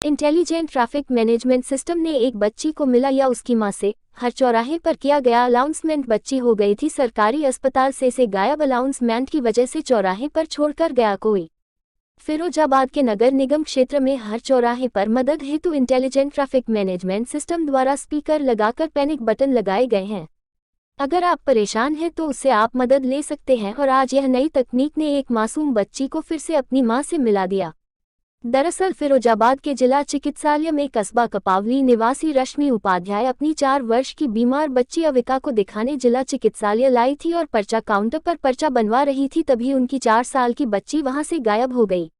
Intelligent traffic management system ने एक बच्ची को मिला या उसकी मां से हर चौराहे पर किया गया अनाउंसमेंट। बच्ची हो गई थी सरकारी अस्पताल से गायब। अनाउंसमेंट की वजह से चौराहे पर छोड़कर गया कोई। फिरोजाबाद के नगर निगम क्षेत्र में हर चौराहे पर मदद हेतु इंटेलिजेंट ट्रैफिक मैनेजमेंट सिस्टम द्वारा स्पीकर लगाकर पैनिक बटन लगाए गए हैं। अगर आप परेशान हैं तो उससे आप मदद ले सकते हैं और आज यह नई तकनीक ने एक मासूम बच्ची को फिर से अपनी मां से मिला दिया। दरअसल फिरोजाबाद के जिला चिकित्सालय में कस्बा कपावली निवासी रश्मि उपाध्याय अपनी 4 वर्ष की बीमार बच्ची अविका को दिखाने जिला चिकित्सालय लाई थी और पर्चा काउंटर पर पर्चा बनवा रही थी, तभी उनकी 4 साल की बच्ची वहां से गायब हो गई।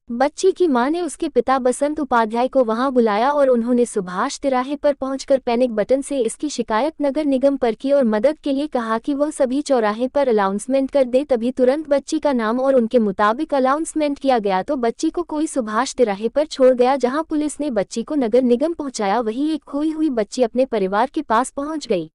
बच्ची की मां ने उसके पिता बसंत उपाध्याय को वहां बुलाया और उन्होंने सुभाष तिराहे पर पहुंचकर पैनिक बटन से इसकी शिकायत नगर निगम पर की और मदद के लिए कहा कि वह सभी चौराहे पर अनाउंसमेंट कर दे। तभी तुरंत बच्ची का नाम और उनके मुताबिक अनाउंसमेंट किया गया तो बच्ची को कोई सुभाष तिराहे पर छोड़ गया, जहां पुलिस ने बच्ची को नगर निगम पहुंचाया। वहीं एक खोई हुई बच्ची अपने परिवार के पास पहुंच गई।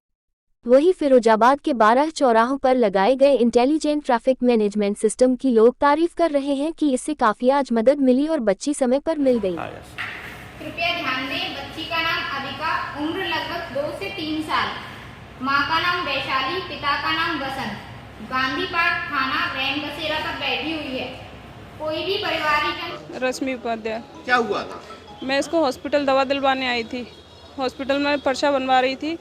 वहीं फिरोजाबाद के 12 चौराहों पर लगाए गए इंटेलिजेंट ट्रैफिक मैनेजमेंट सिस्टम की लोग तारीफ कर रहे हैं कि इससे काफी आज मदद मिली और बच्ची समय पर मिल गई। कृपया ध्यान दें, बच्ची का नाम अविका, उम्र लगभग 2 से 3 साल, मां का नाम वैशाली, पिता का नाम बसंत, गांधी पार्क थाना रैन बसेरा पर बैठी हुई है। कोई भी परिवारिक रश्मि उपाध्याय। क्या हुआ था? मैं इसको हॉस्पिटल दवा दिलवाने आई थी। हॉस्पिटल में पर्चा बनवा रही थी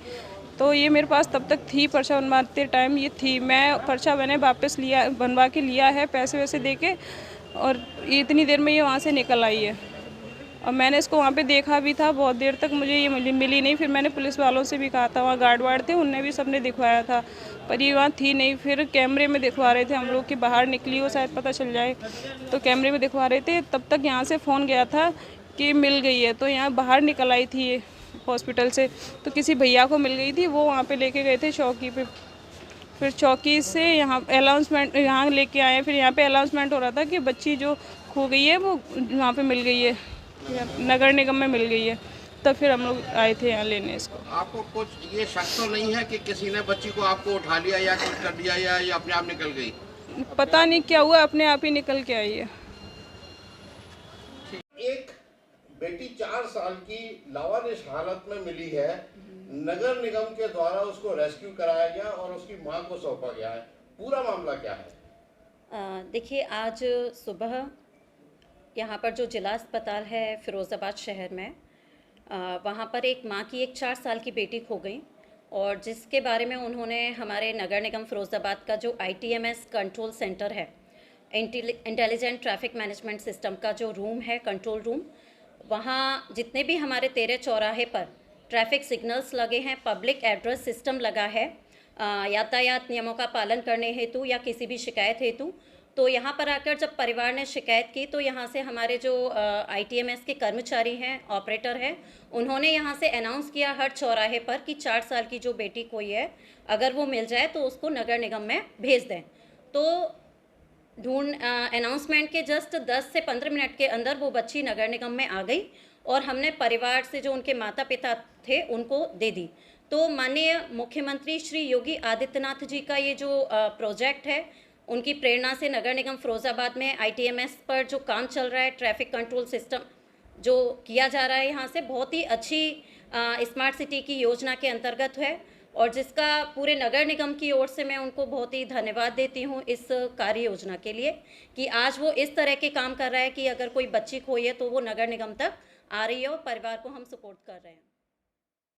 तो ये मेरे पास तब तक थी, पर्चा बनवाते टाइम ये थी। मैं पर्चा मैंने वापस लिया, बनवा के लिया है पैसे वैसे दे के, और ये इतनी देर में ये वहाँ से निकल आई है। और मैंने इसको वहाँ पे देखा भी था, बहुत देर तक मुझे ये मिली नहीं। फिर मैंने पुलिस वालों से भी कहा था, वहाँ गार्ड वार्ड थे, उनने भी सबने दिखवाया था, पर ये वहाँ थी नहीं। फिर कैमरे में दिखवा रहे थे हम लोग कि बाहर निकली हो, शायद पता चल जाए, तो कैमरे में दिखवा रहे थे। तब तक यहाँ से फ़ोन गया था कि मिल गई है, तो यहाँ बाहर निकल आई थी ये हॉस्पिटल से, तो किसी भैया को मिल गई थी, वो वहाँ पे लेके गए थे चौकी पे। फिर चौकी से यहाँ अनाउंसमेंट यहाँ लेके आए। फिर यहाँ पे अनाउंसमेंट हो रहा था कि बच्ची जो खो गई है वो वहाँ पे मिल गई है, नगर निगम में मिल गई है। तब फिर हम लोग आए थे यहाँ लेने इसको। आपको कुछ ये शक तो नहीं है कि किसी ने बच्ची को आपको उठा लिया या कुछ कर दिया या ये अपने आप निकल गई? पता नहीं क्या हुआ, अपने आप ही निकल के आई है। एक बेटी 4 साल की लावारिस हालत में मिली है, नगर निगम के द्वारा उसको रेस्क्यू कराया गया और उसकी मां को सौंपा गया है। पूरा मामला क्या है? देखिए, आज सुबह यहाँ पर जो जिला अस्पताल है फिरोज़ाबाद शहर में, वहाँ पर एक माँ की एक 4 साल की बेटी खो गई, और जिसके बारे में उन्होंने हमारे नगर निगम फिरोज़ाबाद का जो ITMS कंट्रोल सेंटर है, इंटेलिजेंट ट्रैफिक मैनेजमेंट सिस्टम का जो रूम है, कंट्रोल रूम, वहाँ जितने भी हमारे 13 चौराहे पर ट्रैफिक सिग्नल्स लगे हैं, पब्लिक एड्रेस सिस्टम लगा है, यातायात नियमों का पालन करने हेतु या किसी भी शिकायत हेतु, तो यहाँ पर आकर जब परिवार ने शिकायत की तो यहाँ से हमारे जो ITMS के कर्मचारी हैं, ऑपरेटर हैं, उन्होंने यहाँ से अनाउंस किया हर चौराहे पर कि 4 साल की जो बेटी कोई है, अगर वो मिल जाए तो उसको नगर निगम में भेज दें। तो अनाउंसमेंट के जस्ट 10 से 15 मिनट के अंदर वो बच्ची नगर निगम में आ गई और हमने परिवार से जो उनके माता पिता थे उनको दे दी। तो माननीय मुख्यमंत्री श्री योगी आदित्यनाथ जी का ये जो प्रोजेक्ट है, उनकी प्रेरणा से नगर निगम फिरोज़ाबाद में ITMS पर जो काम चल रहा है, ट्रैफिक कंट्रोल सिस्टम जो किया जा रहा है, यहाँ से बहुत ही अच्छी स्मार्ट सिटी की योजना के अंतर्गत है, और जिसका पूरे नगर निगम की ओर से मैं उनको बहुत ही धन्यवाद देती हूँ इस कार्य योजना के लिए, कि आज वो इस तरह के काम कर रहा है कि अगर कोई बच्ची खोई है तो वो नगर निगम तक आ रही है और परिवार को हम सपोर्ट कर रहे हैं।